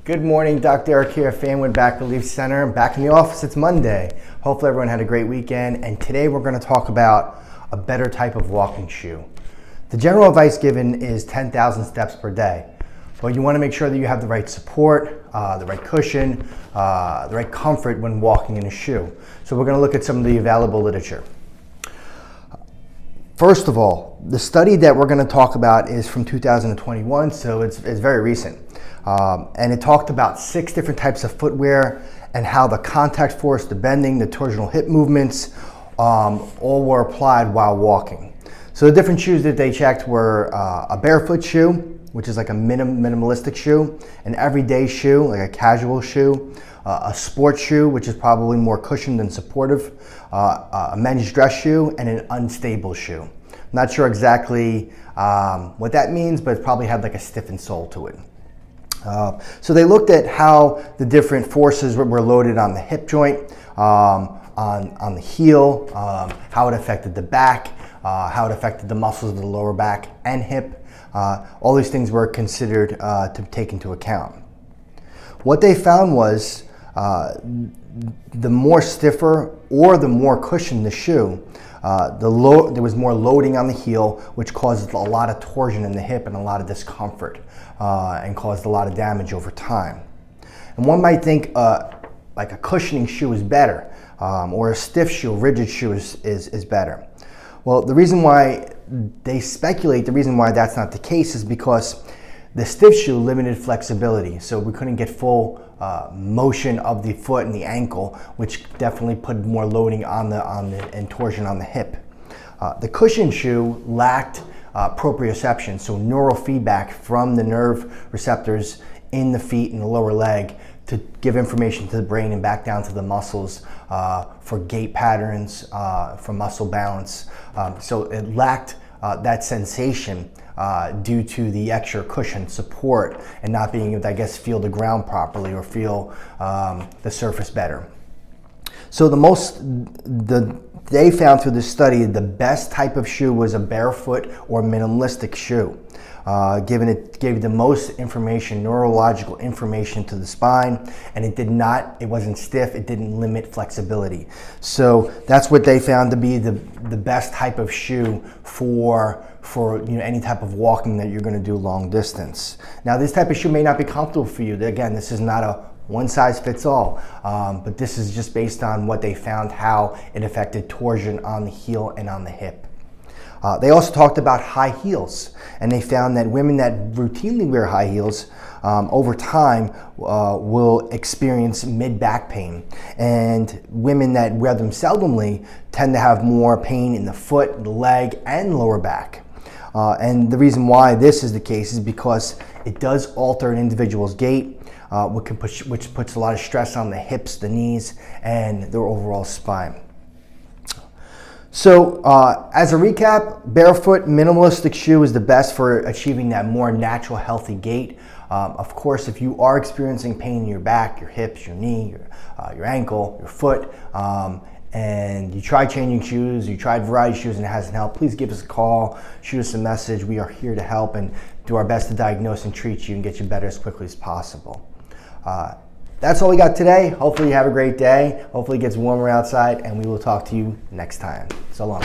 Good morning, Dr. Eric here, Fanwood Back Relief Center. I'm back in the office. It's Monday. Hopefully everyone had a great weekend, and today we're going to talk about a better type of walking shoe. The general advice given is 10,000 steps per day, but you want to make sure that you have the right support, the right cushion, the right comfort when walking in a shoe. So we're going to look at some of the available literature. First of all, the study that we're going to talk about is from 2021, so it's very recent. And it talked about 6 different types of footwear and how the contact force, the bending, the torsional hip movements, all were applied while walking. So the different shoes that they checked were a barefoot shoe, which is like a minimalistic shoe, an everyday shoe, like a casual shoe, a sports shoe, which is probably more cushioned and supportive, a men's dress shoe, and an unstable shoe. I'm not sure exactly what that means, but it probably had like a stiffened sole to it. So they looked at how the different forces were loaded on the hip joint, on the heel, how it affected the back, how it affected the muscles of the lower back and hip. All these things were considered to take into account. What they found was the more stiffer or the more cushioned the shoe, there was more loading on the heel, which caused a lot of torsion in the hip and a lot of discomfort, and caused a lot of damage over time. And one might think like a cushioning shoe is better, or a stiff shoe, rigid shoe is better. Well, the reason why they speculate, the reason why that's not the case is because the stiff shoe limited flexibility, so we couldn't get full motion of the foot and the ankle, which definitely put more loading on the and torsion on the hip. The cushion shoe lacked proprioception, so neural feedback from the nerve receptors in the feet and the lower leg to give information to the brain and back down to the muscles for gait patterns, for muscle balance. So it lacked that sensation due to the extra cushion support and not being able to, I guess, feel the ground properly or feel the surface better. So they found through this study the best type of shoe was a barefoot or minimalistic shoe. Gave the most information, neurological information to the spine, and it wasn't stiff, it didn't limit flexibility. So that's what they found to be the best type of shoe for any type of walking that you're going to do long distance. Now, this type of shoe may not be comfortable for you. Again, this is not a one size fits all, but this is just based on what they found, how it affected torsion on the heel and on the hip. They also talked about high heels, and they found that women that routinely wear high heels over time will experience mid-back pain, and women that wear them seldomly tend to have more pain in the foot, the leg, and lower back. And the reason why this is the case is because it does alter an individual's gait, which puts a lot of stress on the hips, the knees, and their overall spine. So as a recap, barefoot minimalistic shoe is the best for achieving that more natural, healthy gait. Of course, if you are experiencing pain in your back, your hips, your knee, your ankle, your foot, and you tried changing shoes, you tried variety shoes and it hasn't helped, please give us a call, shoot us a message. We are here to help and do our best to diagnose and treat you and get you better as quickly as possible. That's all we got today. Hopefully you have a great day. Hopefully it gets warmer outside, and we will talk to you next time. So long.